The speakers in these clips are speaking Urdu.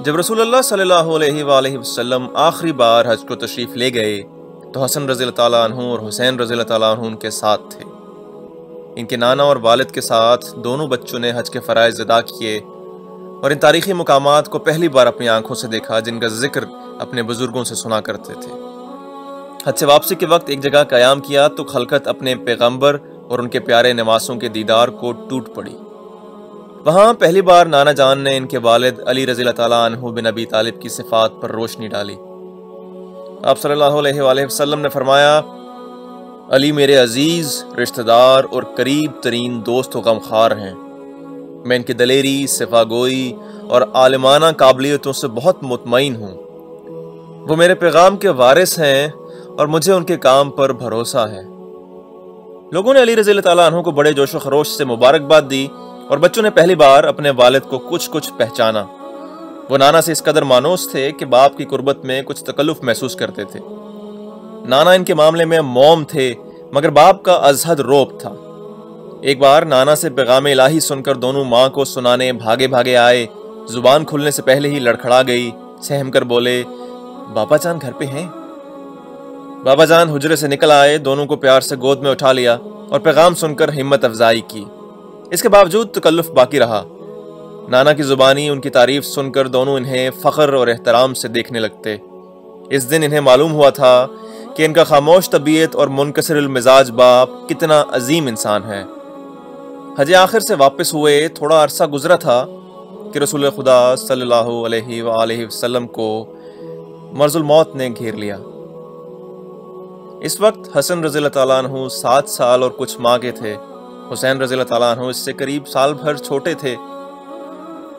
جب رسول اللہ صلی اللہ علیہ وآلہ وسلم آخری بار حج کو تشریف لے گئے تو حسن رضی اللہ تعالیٰ عنہ اور حسین رضی اللہ تعالیٰ عنہ ان کے ساتھ تھے۔ ان کے نانا اور والد کے ساتھ دونوں بچوں نے حج کے فرائض ادا کیے اور ان تاریخی مقامات کو پہلی بار اپنی آنکھوں سے دیکھا جن کا ذکر اپنے بزرگوں سے سنا کرتے تھے۔ حج سے واپسی کے وقت ایک جگہ قیام کیا تو خلقت اپنے پیغمبر اور ان کے پیارے نواسوں کے دیدار کو ٹوٹ پڑی۔ وہاں پہلی بار نانا جان نے ان کے والد علی رضی اللہ تعالیٰ عنہ بن ابی طالب کی صفات پر روشنی ڈالی۔ آپ صلی اللہ علیہ وآلہ وسلم نے فرمایا، علی میرے عزیز رشتہ دار اور قریب ترین دوست و غمخوار ہیں۔ میں ان کی دلیری، صفا گوئی اور عالمانہ قابلیتوں سے بہت مطمئن ہوں۔ وہ میرے پیغام کے وارث ہیں اور مجھے ان کے کام پر بھروسہ ہے۔ لوگوں نے علی رضی اللہ تعالیٰ عنہ کو بڑے جوش و خروش سے مبارکباد دی اور بچوں نے پہلی بار اپنے والد کو کچھ پہچانا۔ وہ نانا سے اس قدر مانوس تھے کہ باپ کی قربت میں کچھ تکلف محسوس کرتے تھے۔ نانا ان کے معاملے میں موم تھے مگر باپ کا ازحد روب تھا۔ ایک بار نانا سے پیغام الہی سن کر دونوں ماں کو سنانے بھاگے آئے۔ زبان کھلنے سے پہلے ہی لڑکھڑا گئی، سہم کر بولے، بابا جان گھر پہ ہیں؟ بابا جان حجرے سے نکل آئے، دونوں کو پیار سے گود میں اٹھا لیا اور پیغام سن کر ہمت افزائی کی۔ اس کے باوجود تکلف باقی رہا۔ نانا کی زبانی ان کی تعریف سن کر دونوں انہیں فخر اور احترام سے دیکھنے لگتے۔ اس دن انہیں معلوم ہوا تھا کہ ان کا خاموش طبیعت اور منکسر المزاج باپ کتنا عظیم انسان ہے۔ حج آخر سے واپس ہوئے تھوڑا عرصہ گزرا تھا کہ رسول خدا صلی اللہ علیہ وآلہ وسلم کو مرض الموت نے گھیر لیا۔ اس وقت حسن رضی اللہ تعالیٰ عنہ 7 سال اور کچھ ماہ کے تھے۔ حسین رضی اللہ تعالیٰ عنہ اس سے قریب سال بھر چھوٹے تھے۔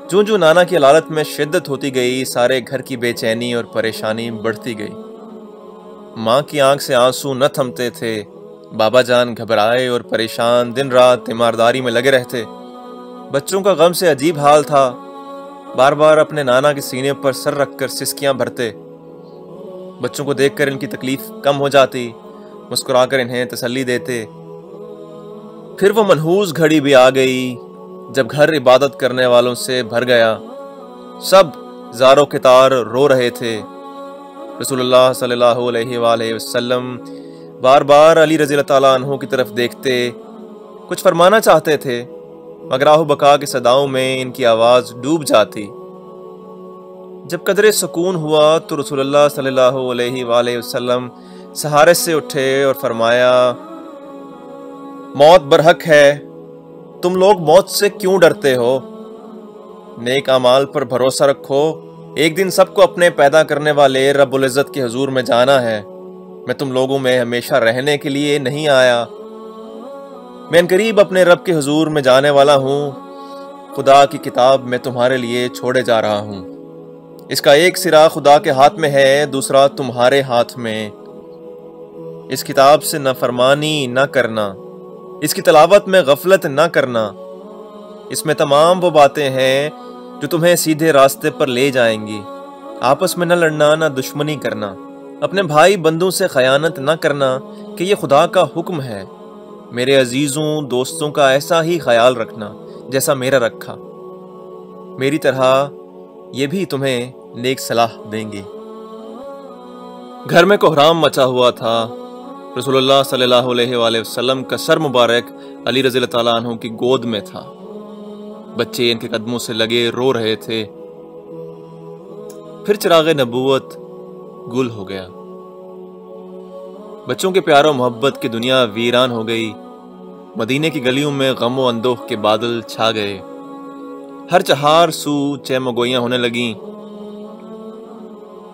جو نانا کی علالت میں شدت ہوتی گئی، سارے گھر کی بے چینی اور پریشانی بڑھتی گئی۔ ماں کی آنکھ سے آنسو نہ تھمتے تھے۔ بابا جان گھبرائے اور پریشان دن رات تیمارداری میں لگے رہتے۔ بچوں کا غم سے عجیب حال تھا، بار بار اپنے نانا کے سینے پر سر رکھ کر سسکیاں بھرتے۔ بچوں کو دیکھ کر ان کی تکلیف کم ہو جاتی، مسکرا کر انہیں تسلی دیتے۔ پھر وہ منحوس گھڑی بھی آ گئی جب گھر عبادت کرنے والوں سے بھر گیا۔ سب زار و کتار رو رہے تھے۔ رسول اللہ صلی اللہ علیہ وآلہ وسلم بار بار علی رضی اللہ تعالیٰ عنہ کی طرف دیکھتے، کچھ فرمانا چاہتے تھے مگر آہ و بکا کی صداؤں میں ان کی آواز ڈوب جاتی۔ جب قدرے سکون ہوا تو رسول اللہ صلی اللہ علیہ وآلہ وسلم سہارے سے اٹھے اور فرمایا، موت برحق ہے، تم لوگ موت سے کیوں ڈرتے ہو؟ نیک اعمال پر بھروسہ رکھو، ایک دن سب کو اپنے پیدا کرنے والے رب العزت کے حضور میں جانا ہے۔ میں تم لوگوں میں ہمیشہ رہنے کے لیے نہیں آیا، میں انقریب اپنے رب کے حضور میں جانے والا ہوں۔ خدا کی کتاب میں تمہارے لیے چھوڑے جا رہا ہوں۔ اس کا ایک سرا خدا کے ہاتھ میں ہے، دوسرا تمہارے ہاتھ میں۔ اس کتاب سے نہ فرمانی نہ کرنا، اس کی تلاوت میں غفلت نہ کرنا۔ اس میں تمام وہ باتیں ہیں جو تمہیں سیدھے راستے پر لے جائیں گی۔ آپس میں نہ لڑنا، نہ دشمنی کرنا، اپنے بھائی بندوں سے خیانت نہ کرنا کہ یہ خدا کا حکم ہے۔ میرے عزیزوں دوستوں کا ایسا ہی خیال رکھنا جیسا میرا رکھا، میری طرح یہ بھی تمہیں نیک صلاح دیں گے۔ گھر میں کوہرام مچا ہوا تھا۔ رسول اللہ صلی اللہ علیہ وآلہ وسلم کا سر مبارک علی رضی اللہ تعالیٰ عنہ کی گود میں تھا۔ بچے ان کے قدموں سے لگے رو رہے تھے۔ پھر چراغ نبوت گل ہو گیا۔ بچوں کے پیار و محبت کی دنیا ویران ہو گئی۔ مدینے کی گلیوں میں غم و اندوہ کے بادل چھا گئے۔ ہر چہار سو چہمگوئیاں ہونے لگیں۔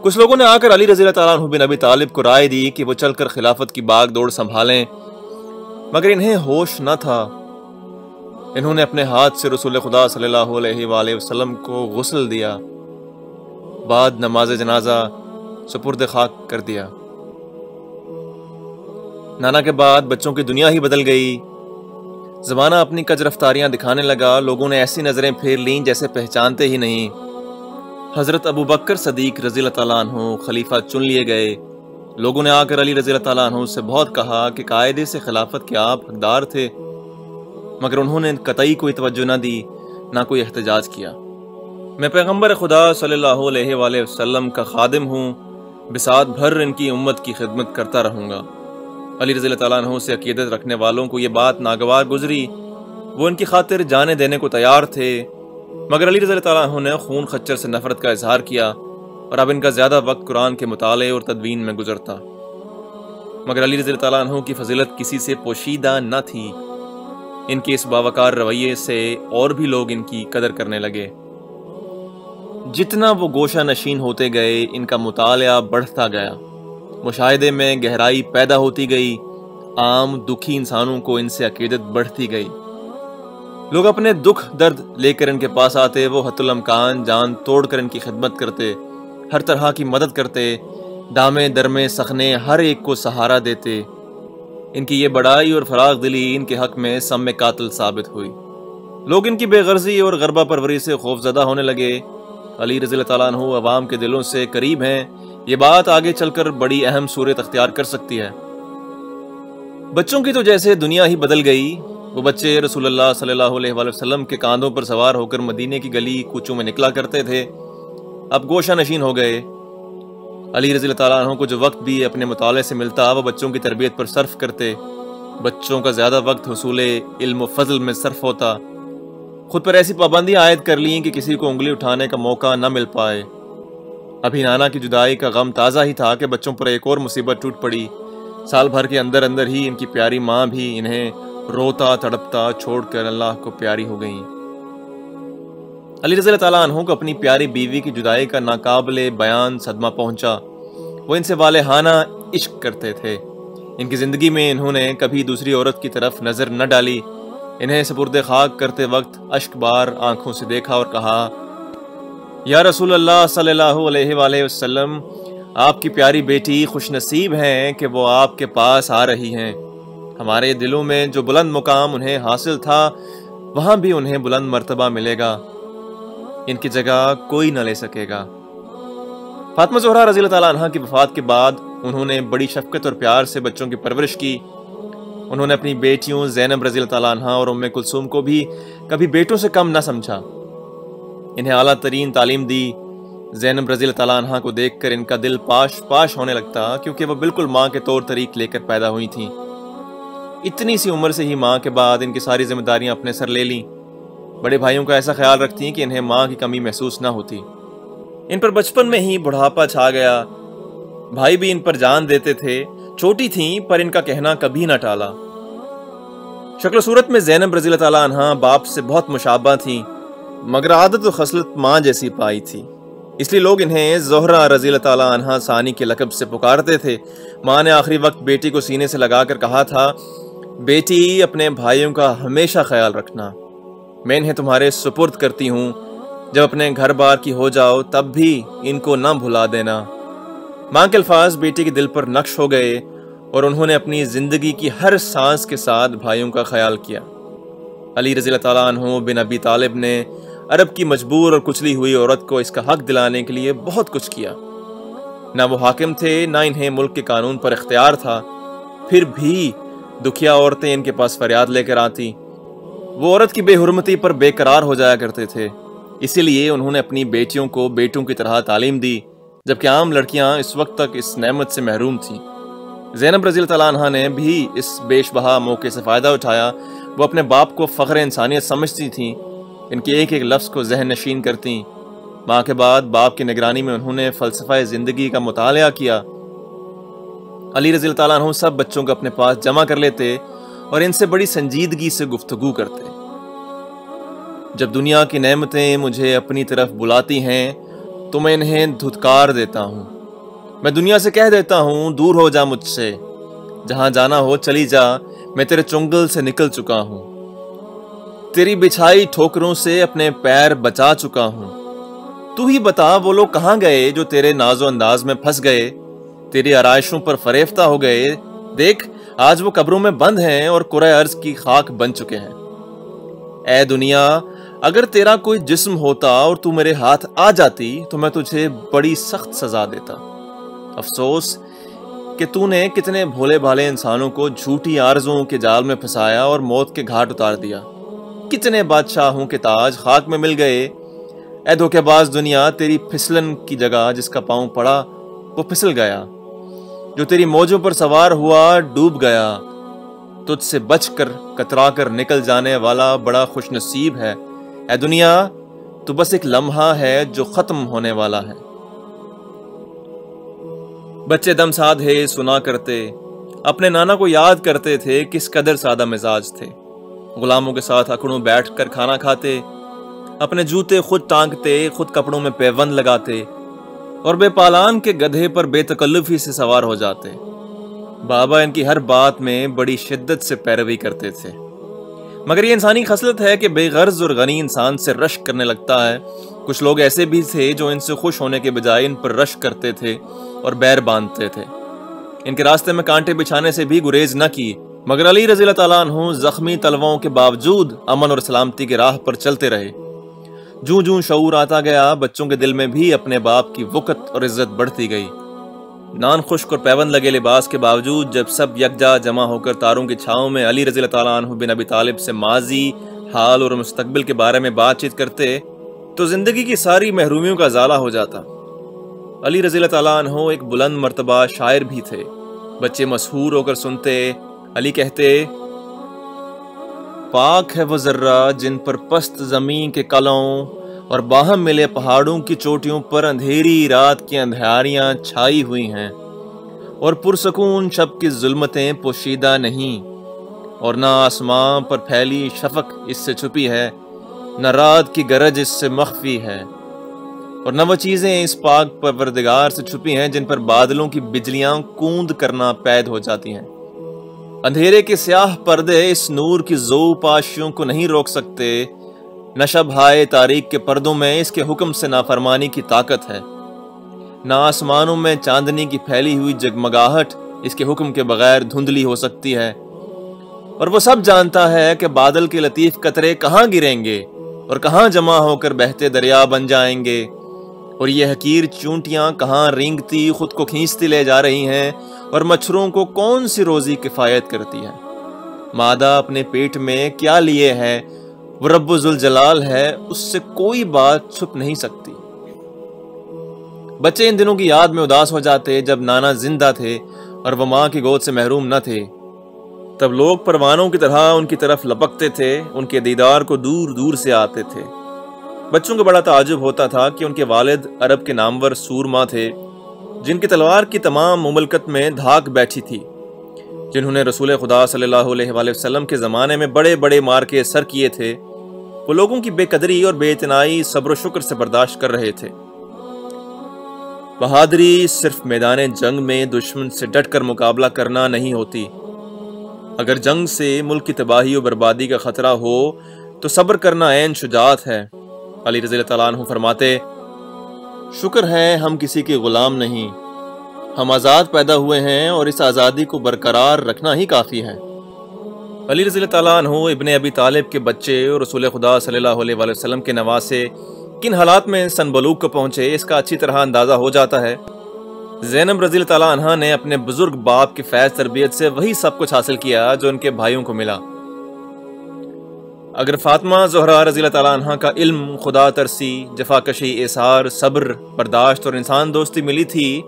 کچھ لوگوں نے آ کر علی رضی اللہ تعالیٰ عنہ بن ابی طالب کو رائے دی کہ وہ چل کر خلافت کی باغ دوڑ سنبھالیں، مگر انہیں ہوش نہ تھا۔ انہوں نے اپنے ہاتھ سے رسول خدا صلی اللہ علیہ وآلہ وسلم کو غسل دیا، بعد نماز جنازہ سپرد خاک کر دیا۔ نانا کے بعد بچوں کی دنیا ہی بدل گئی۔ زمانہ اپنی کج رفتاریاں دکھانے لگا۔ لوگوں نے ایسی نظریں پھیر لیں جیسے پہچانتے ہی نہیں۔ حضرت ابو بکر صدیق رضی اللہ تعالیٰ عنہ خلیفہ چن لیے گئے۔ لوگوں نے آ کر علی رضی اللہ تعالیٰ عنہ سے بہت کہا کہ قاعدے سے خلافت کے آپ حقدار تھے، مگر انہوں نے قطعی کوئی توجہ نہ دی، نہ کوئی احتجاج کیا۔ میں پیغمبر خدا صلی اللہ علیہ وآلہ وسلم کا خادم ہوں، بساط بھر ان کی امت کی خدمت کرتا رہوں گا۔ علی رضی اللہ تعالیٰ عنہ سے عقیدت رکھنے والوں کو یہ بات ناگوار گزری، وہ ان کی خاطر جانیں دینے کو تیار تھے، مگر علی رضی اللہ تعالیٰ عنہ نے خون خچر سے نفرت کا اظہار کیا اور اب ان کا زیادہ وقت قرآن کے مطالعے اور تدوین میں گزرتا۔ مگر علی رضی اللہ تعالیٰ عنہ کی فضیلت کسی سے پوشیدہ نہ تھی۔ ان کے اس باوقار رویے سے اور بھی لوگ ان کی قدر کرنے لگے۔ جتنا وہ گوشہ نشین ہوتے گئے، ان کا مطالعہ بڑھتا گیا، مشاہدے میں گہرائی پیدا ہوتی گئی، عام دکھی انسانوں کو ان سے عقیدت بڑھتی گئی۔ لوگ اپنے دکھ درد لے کر ان کے پاس آتے، وہ حتی الامکان جان توڑ کر ان کی خدمت کرتے، ہر طرح کی مدد کرتے، دامے درمے سخنے ہر ایک کو سہارا دیتے۔ ان کی یہ بڑائی اور فراغ دلی ان کے حق میں سم قاتل ثابت ہوئی۔ لوگ ان کی بے غرضی اور غربہ پروری سے خوفزدہ ہونے لگے۔ علی رضی اللہ تعالیٰ عنہ عوام کے دلوں سے قریب ہیں، یہ بات آگے چل کر بڑی اہم صورت اختیار کر سکتی ہے۔ بچوں کی تو جیسے دنیا ہی بدل گئی۔ وہ بچے رسول اللہ صلی اللہ علیہ وآلہ وسلم کے کاندھوں پر سوار ہو کر مدینے کی گلی کوچوں میں نکلا کرتے تھے، اب گوشہ نشین ہو گئے۔ علی رضی اللہ تعالیٰ عنہ کو جو وقت بھی اپنے مطالعے سے ملتا، وہ بچوں کی تربیت پر صرف کرتے۔ بچوں کا زیادہ وقت حصول علم و فضل میں صرف ہوتا۔ خود پر ایسی پابندیاں عائد کر لیں کہ کسی کو انگلی اٹھانے کا موقع نہ مل پائے۔ ابھی نانا کی جدائی کا غم تازہ ہی تھا کہ بچوں پر ایک اور مصیبت ٹوٹ پڑی۔ سال بھر کے اندر اندر ہی ان کی پیاری ماں بھی انہیں روتا تڑپتا چھوڑ کر اللہ کو پیاری ہو گئیں۔ علی رضی اللہ تعالیٰ عنہ کو اپنی پیاری بیوی کی جدائی کا ناقابل بیان صدمہ پہنچا۔ وہ ان سے والہانہ عشق کرتے تھے۔ ان کی زندگی میں انہوں نے کبھی دوسری عورت کی طرف نظر نہ ڈالی۔ انہیں سپرد خاک کرتے وقت اشک بار آنکھوں سے دیکھا اور کہا، یا رسول اللہ صلی اللہ علیہ وآلہ وسلم، آپ کی پیاری بیٹی خوش نصیب ہیں کہ وہ آپ کے پاس آ رہی ہیں۔ ہمارے دلوں میں جو بلند مقام انہیں حاصل تھا، وہاں بھی انہیں بلند مرتبہ ملے گا، ان کی جگہ کوئی نہ لے سکے گا۔ فاطمہ زہرا رضی اللہ تعالیٰ عنہ کی وفات کے بعد انہوں نے بڑی شفقت اور پیار سے بچوں کی پرورش کی۔ انہوں نے اپنی بیٹیوں زینب رضی اللہ تعالیٰ عنہ اور ام کلثوم کو بھی کبھی بیٹوں سے کم نہ سمجھا۔ انہیں اعلیٰ ترین تعلیم دی۔ زینب رضی اللہ تعالیٰ عنہ کو دیکھ کر ان کا دل پاش پاش ہونے لگتا، کیونکہ وہ بالکل ماں کے طور طریق لے کر پیدا ہوئی تھیں۔ اتنی سی عمر سے ہی ماں کے بعد ان کی ساری ذمہ داریاں اپنے سر لے لیں۔ بڑے بھائیوں کا ایسا خیال رکھتی کہ انہیں ماں کی کمی محسوس نہ ہوتی۔ ان پر بچپن میں ہی بڑھاپا چھا گیا۔ بھائی بھی ان پر جان دیتے تھے۔ چھوٹی تھیں پر ان کا کہنا کبھی نہ ٹالا۔ شکل و صورت میں زینب رضی اللہ تعالیٰ عنہ باپ سے بہت مشابہ تھیں، مگر عادت و خصلت ماں جیسی پائی تھی، اس لیے لوگ انہیں زہرا رضی اللہ تعالیٰ عنہ ثانی کے لقب سے پکارتے تھے۔ ماں نے آخری وقت بیٹی کو سینے سے لگا کر کہا تھا، بیٹی اپنے بھائیوں کا ہمیشہ خیال رکھنا، میں انہیں تمہارے سپرد کرتی ہوں، جب اپنے گھر بار کی ہو جاؤ تب بھی ان کو نہ بھلا دینا۔ ماں کے الفاظ بیٹی کے دل پر نقش ہو گئے اور انہوں نے اپنی زندگی کی ہر سانس کے ساتھ بھائیوں کا خیال کیا۔ علی رضی اللہ تعالیٰ عنہ بن ابی طالب نے عرب کی مجبور اور کچلی ہوئی عورت کو اس کا حق دلانے کے لیے بہت کچھ کیا۔ نہ وہ حاکم تھے، نہ انہیں ملک کے قانون پر اختیار تھا، پھر بھی دکھیا عورتیں ان کے پاس فریاد لے کر آتی۔ وہ عورت کی بے حرمتی پر بے قرار ہو جایا کرتے تھے، اسی لیے انہوں نے اپنی بیٹیوں کو بیٹوں کی طرح تعلیم دی، جبکہ عام لڑکیاں اس وقت تک اس نعمت سے محروم تھیں۔ زینب رضی اللہ تعالیٰ عنہ نے بھی اس بیش بہا موقع سے فائدہ اٹھایا۔ وہ اپنے باپ کو فخر انسانیت سمجھتی تھیں، ان کے ایک ایک لفظ کو ذہن نشین کرتیں۔ ماں کے بعد باپ کی نگرانی میں انہوں نے فلسفہ زندگی کا مطالعہ کیا۔ علی رضی اللہ تعالیٰ عنہ سب بچوں کو اپنے پاس جمع کر لیتے اور ان سے بڑی سنجیدگی سے گفتگو کرتے۔ جب دنیا کی نعمتیں مجھے اپنی طرف بلاتی ہیں تو میں انہیں دھتکار دیتا ہوں۔ میں دنیا سے کہہ دیتا ہوں، دور ہو جا مجھ سے، جہاں جانا ہو چلی جا، میں تیرے چنگل سے نکل چکا ہوں، تیری بچھائی ٹھوکروں سے اپنے پیر بچا چکا ہوں۔ تو ہی بتا وہ لوگ کہاں گئے جو تیرے ناز و انداز میں پھنس گئے، تیری آرائشوں پر فریفتہ ہو گئے۔ دیکھ آج وہ قبروں میں بند ہیں اور کرۂ ارض کی خاک بن چکے ہیں۔ اے دنیا، اگر تیرا کوئی جسم ہوتا اور تو میرے ہاتھ آ جاتی تو میں تجھے بڑی سخت سزا دیتا۔ افسوس کہ تو نے کتنے بھولے بھالے انسانوں کو جھوٹی آرزوں کے جال میں پھنسایا اور موت کے گھاٹ اتار دیا۔ کتنے بادشاہوں کے تاج خاک میں مل گئے۔ اے دھوکے باز دنیا، تیری پھسلن کی جگہ جس کا پاؤں پڑا وہ پھسل گیا، جو تیری موجوں پر سوار ہوا ڈوب گیا، تجھ سے بچ کر کترا کر نکل جانے والا بڑا خوش نصیب ہے۔ اے دنیا، تو بس ایک لمحہ ہے جو ختم ہونے والا ہے۔ بچے دم سادھے سنا کرتے، اپنے نانا کو یاد کرتے تھے، کس قدر سادہ مزاج تھے۔ غلاموں کے ساتھ اکڑوں بیٹھ کر کھانا کھاتے، اپنے جوتے خود ٹانگتے، خود کپڑوں میں پیوند لگاتے اور بے پالان کے گدھے پر بے تکلفی سے سوار ہو جاتے۔ بابا ان کی ہر بات میں بڑی شدت سے پیروی کرتے تھے، مگر یہ انسانی خصلت ہے کہ بے غرض اور غنی انسان سے رشک کرنے لگتا ہے۔ کچھ لوگ ایسے بھی تھے جو ان سے خوش ہونے کے بجائے ان پر رشک کرتے تھے اور بیر باندھتے تھے۔ ان کے راستے میں کانٹے بچھانے سے بھی گریز نہ کی، مگر علی رضی اللہ تعالیٰ عنہ زخمی تلووں کے باوجود امن اور سلامتی کے راہ پر چلتے رہے۔ جوں جوں شعور آتا گیا، بچوں کے دل میں بھی اپنے باپ کی وقت اور عزت بڑھتی گئی۔ نان خشک اور پیوند لگے لباس کے باوجود جب سب یکجا جمع ہو کر تاروں کی چھاؤں میں علی رضی اللہ تعالیٰ عنہ بن ابی طالب سے ماضی، حال اور مستقبل کے بارے میں بات چیت کرتے تو زندگی کی ساری محرومیوں کا ازالہ ہو جاتا۔ علی رضی اللہ تعالیٰ عنہ ایک بلند مرتبہ شاعر بھی تھے۔ بچے مسحور ہو کر سنتے، علی کہتے، پاک ہے وہ ذرہ جن پر پست زمین کے کلوں اور باہم ملے پہاڑوں کی چوٹیوں پر اندھیری رات کی اندھیاریاں چھائی ہوئی ہیں، اور پرسکون شب کی ظلمتیں پوشیدہ نہیں، اور نہ آسمان پر پھیلی شفق اس سے چھپی ہے، نہ رات کی گرج اس سے مخفی ہے، اور نہ وہ چیزیں اس پاک پروردگار سے چھپی ہیں جن پر بادلوں کی بجلیاں کوند کرنا پید ہو جاتی ہیں۔ اندھیرے کے سیاہ پردے اس نور کی ذو پاشیوں کو نہیں روک سکتے، نہ شب ہائے تاریک کے پردوں میں اس کے حکم سے نافرمانی کی طاقت ہے، نہ آسمانوں میں چاندنی کی پھیلی ہوئی جگمگاہٹ اس کے حکم کے بغیر دھندلی ہو سکتی ہے، اور وہ سب جانتا ہے کہ بادل کے لطیف قطرے کہاں گریں گے اور کہاں جمع ہو کر بہتے دریا بن جائیں گے، اور یہ حقیر چونٹیاں کہاں رینگتی خود کو کھینچتی لے جا رہی ہیں، اور مچھروں کو کون سی روزی کفایت کرتی ہے۔ مادہ اپنے پیٹ میں کیا لیے ہے، وہ رب ذوالجلال ہے، اس سے کوئی بات چھپ نہیں سکتی۔ بچے ان دنوں کی یاد میں اداس ہو جاتے جب نانا زندہ تھے اور وہ ماں کی گود سے محروم نہ تھے۔ تب لوگ پروانوں کی طرح ان کی طرف لپکتے تھے، ان کے دیدار کو دور دور سے آتے تھے۔ بچوں کو بڑا تعجب ہوتا تھا کہ ان کے والد عرب کے نامور سورما تھے، جن کی تلوار کی تمام مملکت میں دھاک بیٹھی تھی، جنہوں نے رسول خدا صلی اللہ علیہ وآلہ وسلم کے زمانے میں بڑے بڑے مارکے سر کیے تھے۔ وہ لوگوں کی بے قدری اور بے اعتنائی صبر و شکر سے برداشت کر رہے تھے۔ بہادری صرف میدان جنگ میں دشمن سے ڈٹ کر مقابلہ کرنا نہیں ہوتی۔ اگر جنگ سے ملک کی تباہی و بربادی کا خطرہ ہو تو صبر کرنا عین شجاعت ہے۔ علی رضی اللہ تعالیٰ عنہ فرماتے، شکر ہے ہم کسی کے غلام نہیں، ہم آزاد پیدا ہوئے ہیں اور اس آزادی کو برقرار رکھنا ہی کافی ہے۔ علی رضی اللہ تعالیٰ عنہ ابن ابی طالب کے بچے اور رسول خدا صلی اللہ علیہ وآلہ وسلم کے نواسے کن حالات میں سن بلوغ کو پہنچے اس کا اچھی طرح اندازہ ہو جاتا ہے۔ زینب رضی اللہ تعالیٰ عنہ نے اپنے بزرگ باپ کی فیض تربیت سے وہی سب کچھ حاصل کیا جو ان کے بھائیوں کو ملا۔ اگر فاطمہ زہرا رضی اللہ تعالیٰ عنہ کا علم، خدا ترسی، جفاکشی، اصرار، صبر، برداشت اور انسان دوستی ملی تھی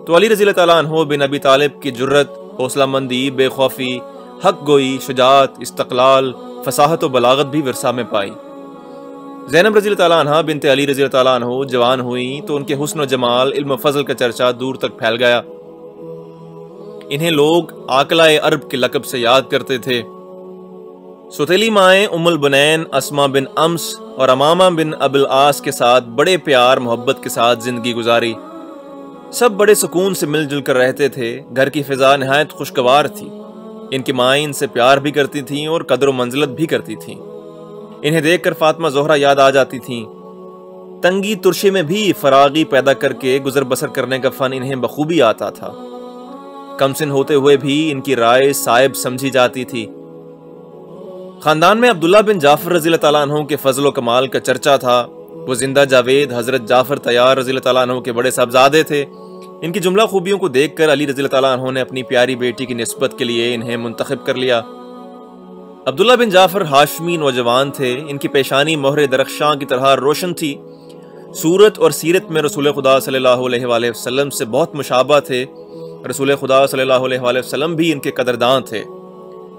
تو علی رضی اللہ تعالیٰ عنہ بن ابی طالب کی جرت، حوصلہ مندی، بے خوفی، حق گوئی، شجاعت، استقلال، فصاحت و بلاغت بھی ورثہ میں پائی۔ زینب رضی اللہ تعالیٰ عنہ بنت علی رضی اللہ تعالیٰ عنہ جوان ہوئیں تو ان کے حسن و جمال، علم و فضل کا چرچا دور تک پھیل گیا۔ انہیں لوگ عاقلہ عرب کے لقب سے یاد کرتے تھے۔ سوتیلی مائیں ام البنین اسما بن امس اور امامہ بن ابی العاص کے ساتھ بڑے پیار محبت کے ساتھ زندگی گزاری۔ سب بڑے سکون سے مل جل کر رہتے تھے، گھر کی فضا نہایت خوشگوار تھی۔ ان کی مائیں ان سے پیار بھی کرتی تھیں اور قدر و منزلت بھی کرتی تھیں۔ انہیں دیکھ کر فاطمہ زہرا یاد آ جاتی تھیں۔ تنگی ترشی میں بھی فراغی پیدا کر کے گزر بسر کرنے کا فن انہیں بخوبی آتا تھا۔ کم سن ہوتے ہوئے بھی ان کی رائے صائب سمجھی جاتی تھی۔ خاندان میں عبداللہ بن جعفر رضی اللہ تعالیٰ عنہ کے فضل و کمال کا چرچا تھا۔ وہ زندہ جاوید حضرت جعفر طیار رضی اللہ تعالیٰ عنہ کے بڑے صاحبزادے تھے۔ ان کی جملہ خوبیوں کو دیکھ کر علی رضی اللہ تعالیٰ عنہ نے اپنی پیاری بیٹی کی نسبت کے لیے انہیں منتخب کر لیا۔ عبداللہ بن جعفر ہاشمی نوجوان تھے۔ ان کی پیشانی مہر درخشاں کی طرح روشن تھی۔ صورت اور سیرت میں رسول خدا صلی اللہ علیہ وآلہ وسلم سے بہت مشابہ تھے۔ رسول خدا صلی اللہ علیہ وآلہ وسلم بھی ان کے قدردان تھے،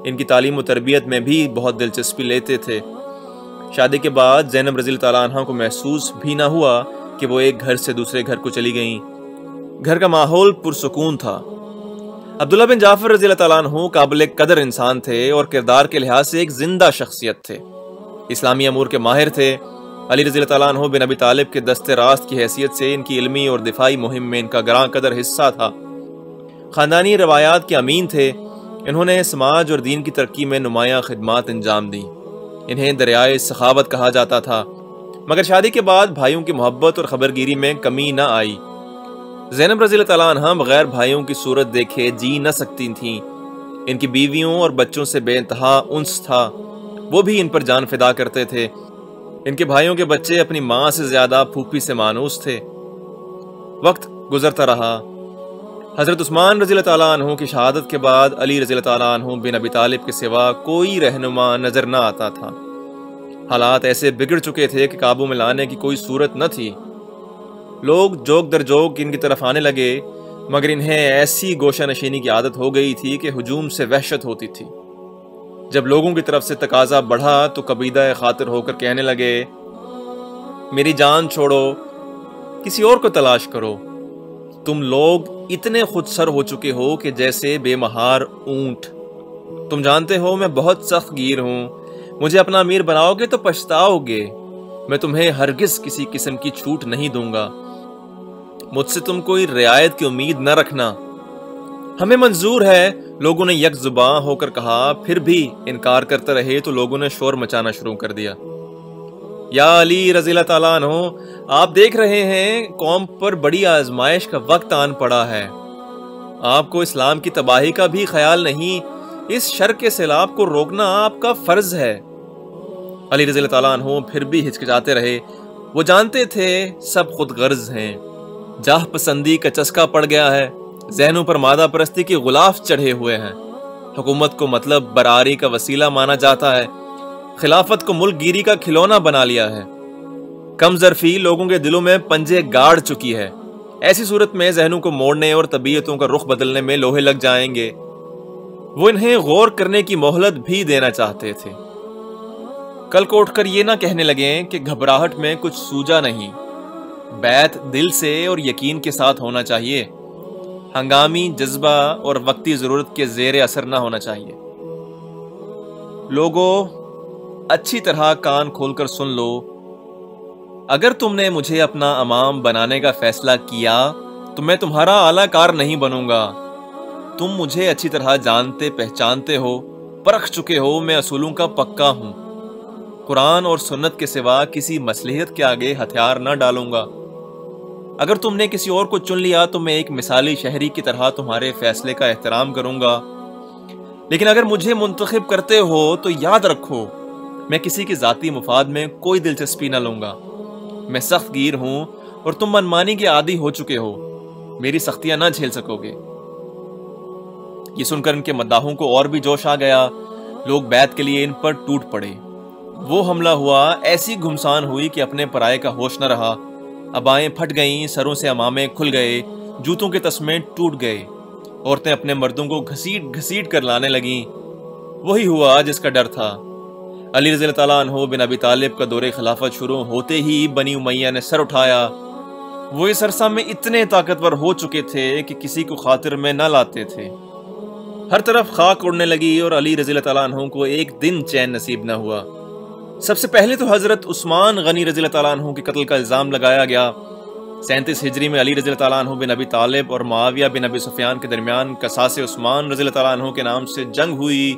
ان کی تعلیم و تربیت میں بھی بہت دلچسپی لیتے تھے۔ شادی کے بعد زینب رضی اللہ تعالیٰ عنہ کو محسوس بھی نہ ہوا کہ وہ ایک گھر سے دوسرے گھر کو چلی گئیں۔ گھر کا ماحول پرسکون تھا۔ عبداللہ بن جعفر رضی اللہ تعالیٰ عنہ قابل قدر انسان تھے اور کردار کے لحاظ سے ایک زندہ شخصیت تھے۔ اسلامی امور کے ماہر تھے۔ علی رضی اللہ تعالیٰ عنہ بن ابی طالب کے دست راست کی حیثیت سے ان کی علمی اور دفاعی مہم میں ان کا گراں قدر حصہ تھا۔ خاندانی روایات کے امین تھے۔ انہوں نے سماج اور دین کی ترقی میں نمایاں خدمات انجام دیں۔ انہیں دریائے سخاوت کہا جاتا تھا، مگر شادی کے بعد بھائیوں کی محبت اور خبرگیری میں کمی نہ آئی۔ زینب رضی اللہ تعالیٰ عنہ بغیر بھائیوں کی صورت دیکھے جی نہ سکتی تھیں۔ ان کی بیویوں اور بچوں سے بے انتہا انس تھا، وہ بھی ان پر جان فدا کرتے تھے۔ ان کے بھائیوں کے بچے اپنی ماں سے زیادہ پھوپھی سے مانوس تھے۔ وقت گزرتا رہا۔ حضرت عثمان رضی اللہ تعالیٰ عنہ کی شہادت کے بعد علی رضی اللہ تعالیٰ عنہ بن ابی طالب کے سوا کوئی رہنما نظر نہ آتا تھا۔ حالات ایسے بگڑ چکے تھے کہ قابو میں لانے کی کوئی صورت نہ تھی۔ لوگ جوک در جوک ان کی طرف آنے لگے، مگر انہیں ایسی گوشہ نشینی کی عادت ہو گئی تھی کہ ہجوم سے وحشت ہوتی تھی۔ جب لوگوں کی طرف سے تقاضا بڑھا تو قبیدہ خاطر ہو کر کہنے لگے، میری جان چھوڑو، کسی اور کو تلاش کرو۔ تم لوگ اتنے خود سر ہو چکے ہو کہ جیسے بے مہار اونٹ۔ تم جانتے ہو میں بہت سخت گیر ہوں، مجھے اپنا امیر بناؤ گے تو پچھتاؤ گے۔ میں تمہیں ہرگز کسی قسم کی چھوٹ نہیں دوں گا۔ مجھ سے تم کوئی رعایت کی امید نہ رکھنا۔ ہمیں منظور ہے، لوگوں نے یک زباں ہو کر کہا، پھر بھی انکار کرتے رہے تو لوگوں نے شور مچانا شروع کر دیا۔ یا علی رضی اللہ تعالیٰ عنہ، آپ دیکھ رہے ہیں قوم پر بڑی آزمائش کا وقت آن پڑا ہے۔ آپ کو اسلام کی تباہی کا بھی خیال نہیں، اس شر کے سیلاب کو روکنا آپ کا فرض ہے۔ علی رضی اللہ تعالیٰ عنہ پھر بھی ہچکچاتے رہے۔ وہ جانتے تھے سب خود غرض ہیں، جاہ پسندی کا چسکا پڑ گیا ہے، ذہنوں پر مادہ پرستی کی غلاف چڑھے ہوئے ہیں۔ حکومت کو مطلب براری کا وسیلہ مانا جاتا ہے، خلافت کو ملک گیری کا کھلونا بنا لیا ہے۔ کم ظرفی لوگوں کے دلوں میں پنجے گاڑ چکی ہے۔ ایسی صورت میں ذہنوں کو موڑنے اور طبیعتوں کا رخ بدلنے میں لوہے لگ جائیں گے۔ وہ انہیں غور کرنے کی مہلت بھی دینا چاہتے تھے۔ کل کو اٹھ کر یہ نہ کہنے لگیں کہ گھبراہٹ میں کچھ سوجا نہیں۔ بیعت دل سے اور یقین کے ساتھ ہونا چاہیے، ہنگامی جذبہ اور وقتی ضرورت کے زیر اثر نہ ہونا چاہیے۔ لوگوں، اچھی طرح کان کھول کر سن لو، اگر تم نے مجھے اپنا امام بنانے کا فیصلہ کیا تو میں تمہارا اعلیٰ کار نہیں بنوں گا۔ تم مجھے اچھی طرح جانتے پہچانتے ہو، پرکھ چکے ہو، میں اصولوں کا پکا ہوں۔ قرآن اور سنت کے سوا کسی مصلحت کے آگے ہتھیار نہ ڈالوں گا۔ اگر تم نے کسی اور کو چن لیا تو میں ایک مثالی شہری کی طرح تمہارے فیصلے کا احترام کروں گا، لیکن اگر مجھے منتخب کرتے ہو تو یاد رکھو میں کسی کے ذاتی مفاد میں کوئی دلچسپی نہ لوں گا۔ میں سخت گیر ہوں اور تم منمانی کے عادی ہو چکے ہو، میری سختیاں نہ جھیل سکو گے۔ یہ سن کر ان کے مداحوں کو اور بھی جوش آ گیا۔ لوگ بیعت کے لیے ان پر ٹوٹ پڑے۔ وہ حملہ ہوا، ایسی گھمسان ہوئی کہ اپنے پرائے کا ہوش نہ رہا۔ ابائیں پھٹ گئیں، سروں سے امامے کھل گئے، جوتوں کے تسمے ٹوٹ گئے۔ عورتیں اپنے مردوں کو گھسیٹ گھسیٹ کر لانے لگیں۔ وہی ہوا جس کا ڈر تھا۔ علی رضی اللہ تعالیٰ عنہ بن ابی طالب کا دور خلافت شروع ہوتے ہی بنی امیہ نے سر اٹھایا۔ وہ اس عرصہ میں اتنے طاقتور ہو چکے تھے کہ کسی کو خاطر میں نہ لاتے تھے۔ ہر طرف خاک اڑنے لگی اور علی رضی اللہ تعالیٰ عنہ کو ایک دن چین نصیب نہ ہوا۔ سب سے پہلے تو حضرت عثمان غنی رضی اللہ تعالیٰ عنہ کے قتل کا الزام لگایا گیا۔ 37 ہجری میں علی رضی اللہ تعالیٰ عنہ بن ابی طالب اور معاویہ بن ابی سفیان کے درمیان قصاص عثمان رضی اللہ تعالیٰ عنہ کے نام سے جنگ ہوئی۔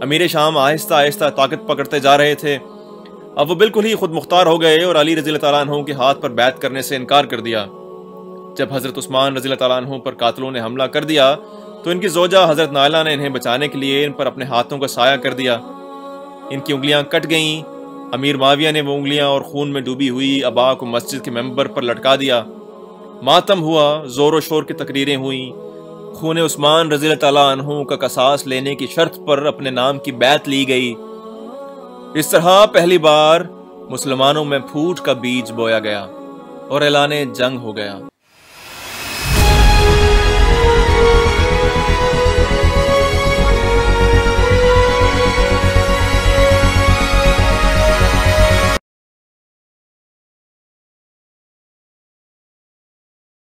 امیر شام آہستہ آہستہ طاقت پکڑتے جا رہے تھے۔ اب وہ بالکل ہی خود مختار ہو گئے اور علی رضی اللہ تعالیٰ عنہ کے ہاتھ پر بیعت کرنے سے انکار کر دیا۔ جب حضرت عثمان رضی اللہ تعالیٰ عنہ پر قاتلوں نے حملہ کر دیا تو ان کی زوجہ حضرت نائلہ نے انہیں بچانے کے لیے ان پر اپنے ہاتھوں کا سایہ کر دیا۔ ان کی انگلیاں کٹ گئیں۔ امیر معاویہ نے وہ انگلیاں اور خون میں ڈوبی ہوئی ابا کو مسجد کے ممبر پر لٹکا دیا۔ ماتم ہوا، زور و شور کی تقریریں ہوئیں۔ خون عثمان رضی اللہ تعالیٰ عنہ کا قصاص لینے کی شرط پر اپنے نام کی بیعت لی گئی۔ اس طرح پہلی بار مسلمانوں میں پھوٹ کا بیج بویا گیا اور اعلان جنگ ہو گیا۔